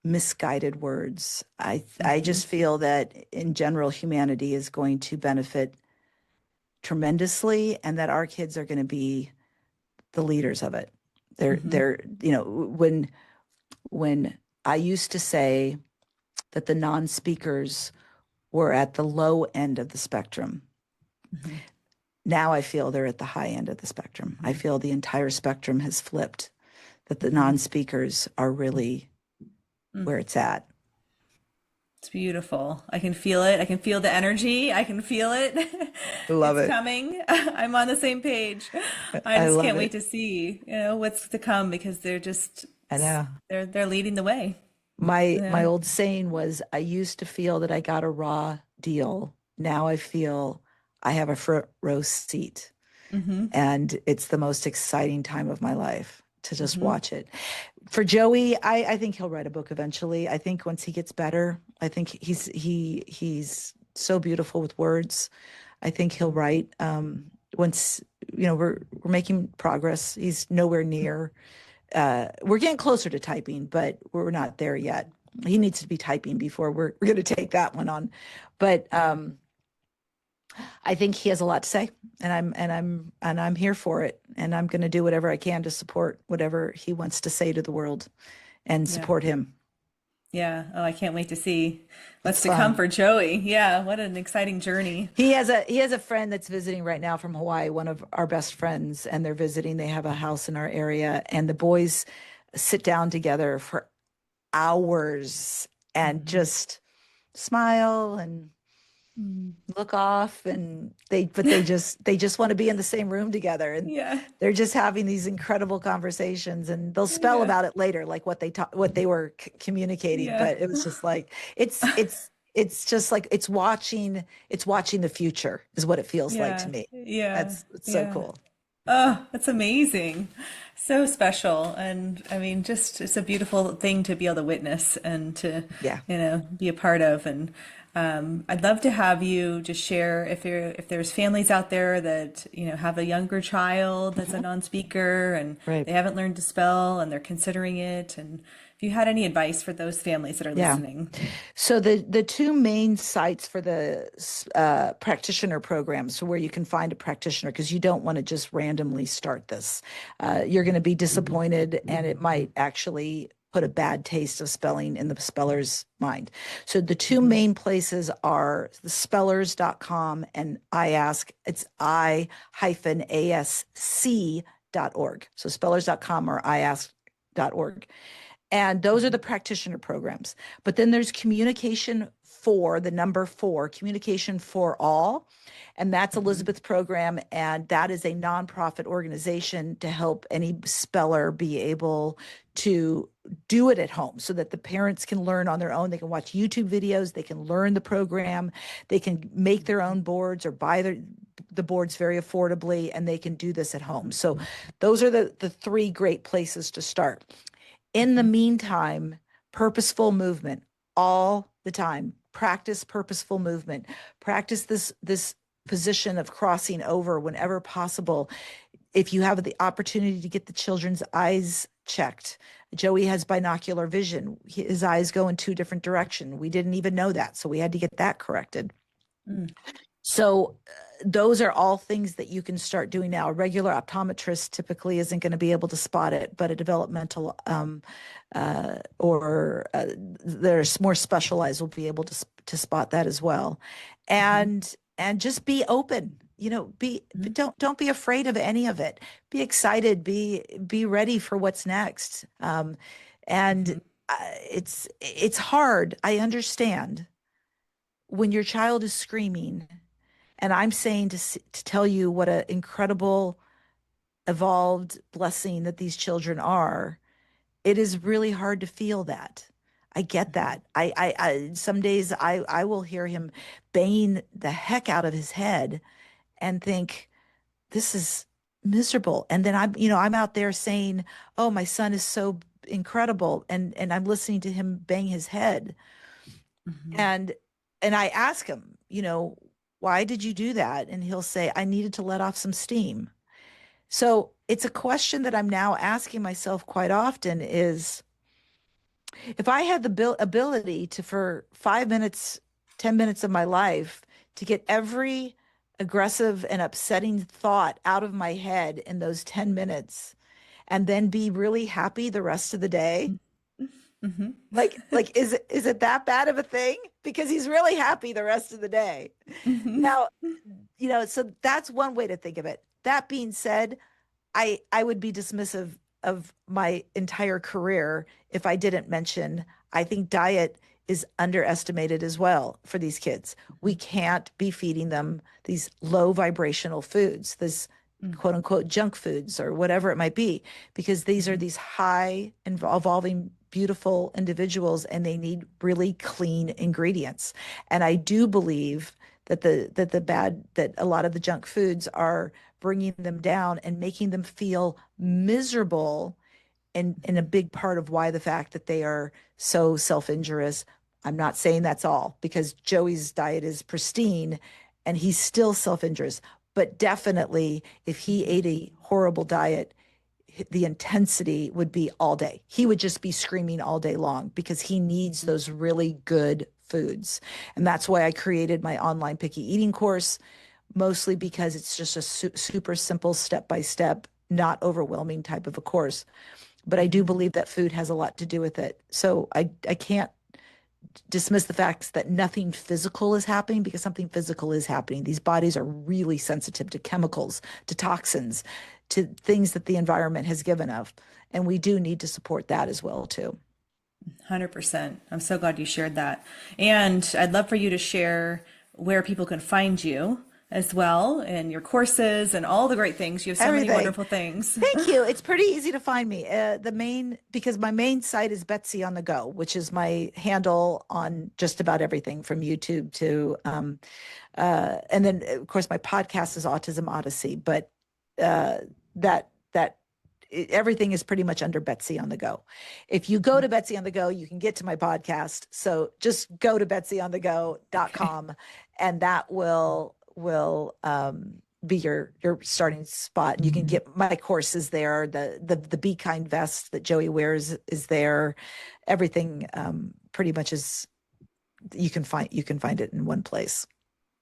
misguided words. I just feel that in general humanity is going to benefit tremendously, and that our kids are going to be the leaders of it. They're when I used to say that the non-speakers were at the low end of the spectrum. Now I feel they're at the high end of the spectrum. I feel the entire spectrum has flipped, that the non-speakers are really where it's at. It's beautiful. I can feel it. I can feel the energy. I can feel it. I love It's it. coming. I'm on the same page. I I just love can't it. wait to see, what's to come because I know. they're leading the way. My Yeah. old saying was, I used to feel that I got a raw deal. Now I feel I have a front row seat. And it's the most exciting time of my life to just watch it. For Joey, I think he'll write a book eventually. I think once he gets better, I think he's so beautiful with words. I think he'll write once, we're making progress. He's nowhere near. We're getting closer to typing, but we're not there yet. He needs to be typing before we're going to take that one on. But I think he has a lot to say, and I'm here for it, and I'm going to do whatever I can to support whatever he wants to say to the world and Yeah. support him. Yeah. Oh, I can't wait to see what's It's to come fun. for Joey. Yeah. What an exciting journey. He has a friend that's visiting right now from Hawaii, one of our best friends, and they're visiting. They have a house in our area, and the boys sit down together for hours and Hmm. just smile and Mm. look off, and they just want to be in the same room together, and Yeah. they're just having these incredible conversations, and they'll spell Yeah. about it later, like what they were communicating. Yeah. But it was just like it's just like it's watching the future is what it feels like to Yeah. me. Yeah. It's so Yeah. cool. Oh, that's amazing. So special. And I mean, just it's a beautiful thing to be able to witness and to, Yeah. be a part of. And I'd love to have you just share if there's families out there that, have a younger child that's a Mhm. non-speaker and Right. they haven't learned to spell and they're considering it. And if you had any advice for those families that are Yeah. listening. So the two main sites for the practitioner programs, so where you can find a practitioner, because you don't want to just randomly start this. You're going to be disappointed, and it might actually put a bad taste of spelling in the speller's mind. So the two Hmm. main places are the spellers.com and it's I-asc.org. So spellers.com or iask.org. And those are the practitioner programs. But then there's communication for the number four, communication for all. And that's Hmm. Elizabeth's program. And that is a nonprofit organization to help any speller be able to do it at home so that the parents can learn on their own. They can watch YouTube videos, they can learn the program, they can make their own boards or buy the boards very affordably, and they can do this at home. So those are the three great places to start. In the Hmm. meantime, purposeful movement all the time. Practice purposeful movement. Practice this position of crossing over whenever possible. If you have the opportunity to get the children's eyes checked, Joey has binocular vision. His eyes go in two different directions. We didn't even know that, so we had to get that corrected. Mm. So those are all things that you can start doing now. A regular optometrist typically isn't going to be able to spot it, but a developmental or there's more specialized will be able to spot that as well. Hmm. And just be open. Hmm. Don't be afraid of any of it. Be excited. Be ready for what's next. And Hmm. it's hard. I understand when your child is screaming, and I'm saying to tell you what an incredible, evolved blessing that these children are. It is really hard to feel that. I get Hmm. that. Some days I will hear him banging the heck out of his head and think, this is miserable. And then I'm out there saying, oh, my son is so incredible. And I'm listening to him bang his head. Hmm. And I ask him, why did you do that? And he'll say, I needed to let off some steam. So it's a question that I'm now asking myself quite often is, if I had the ability to, for 5 minutes, 10 minutes of my life, to get every aggressive and upsetting thought out of my head in those 10 minutes and then be really happy the rest of the day, Hmm. like is it that bad of a thing? Because he's really happy the rest of the day. Hmm. Now, so that's one way to think of it. That being said, I would be dismissive of my entire career if I didn't mention I think diet is underestimated as well for these kids. We can't be feeding them these low vibrational foods, this quote unquote junk foods or whatever it might be, because these are Hmm. these high evolving beautiful individuals and they need really clean ingredients. And I do believe that a lot of the junk foods are bringing them down and making them feel miserable, and a big part of why the fact that they are so self-injurious. I'm not saying that's all, because Joey's diet is pristine and he's still self-injurious, but definitely if he ate a horrible diet, the intensity would be all day. He would just be screaming all day long because he needs those really good foods. And that's why I created my online picky eating course, mostly because it's just a super simple step by step, not overwhelming type of a course. But I do Hmm. believe that food has a lot to do with it. So I can't dismiss the facts that nothing physical is happening, because something physical is happening. These bodies are really sensitive to chemicals, to toxins, to things that the environment has given of. And we do need to support that as well, too. 100%. I'm so glad you shared that. And I'd love for you to share where people can find you as well, and your courses and all the great things. You have so many wonderful things. Thank you. It's pretty easy to find me. Because my main site is Betsy on the Go, which is my handle on just about everything from YouTube to, and then of course my podcast is Autism Odyssey, but everything is pretty much under Betsy on the Go. If you go to Betsy on the Go, you can get to my podcast. So just go to BetsyontheGo.com, okay, and that will be your starting spot. You can get my courses there. The Be Kind vest that Joey wears is there. Everything pretty much is, you can find it in one place.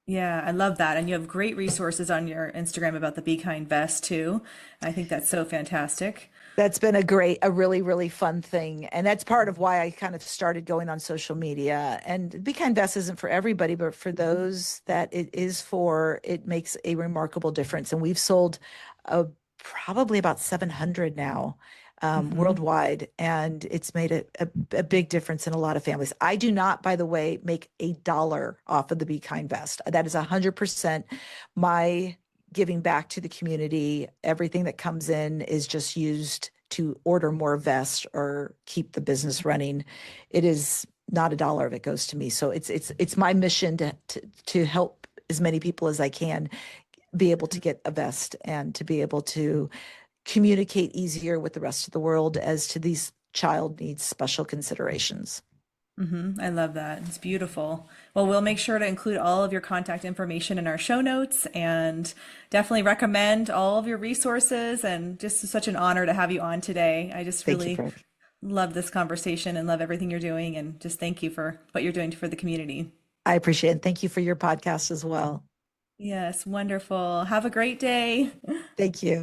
Yeah, I love that. And you have great resources on your Instagram about the Be Kind vest too. I think that's so fantastic. That's been a really, really fun thing. And that's part of why I kind of started going on social media. And Be Kind Vest isn't for everybody, but for those that it is for, it makes a remarkable difference. And we've sold probably about 700 now worldwide. And it's made a big difference in a lot of families. I do not, by the way, make $1 off of the Be Kind Vest. That is 100% my giving back to the community. Everything that comes in is just used to order more vests or keep the business running. It is not $1 of it goes to me. So it's my mission to help as many people as I can be able to get a vest and to be able to communicate easier with the rest of the world as to these child needs special considerations. I love that. It's beautiful. Well, we'll make sure to include all of your contact information in our show notes, and definitely recommend all of your resources. And just such an honor to have you on today. I just really love this conversation and love everything you're doing. And just thank you for what you're doing for the community. I appreciate it. And thank you for your podcast as well. Yes, wonderful. Have a great day. Thank you.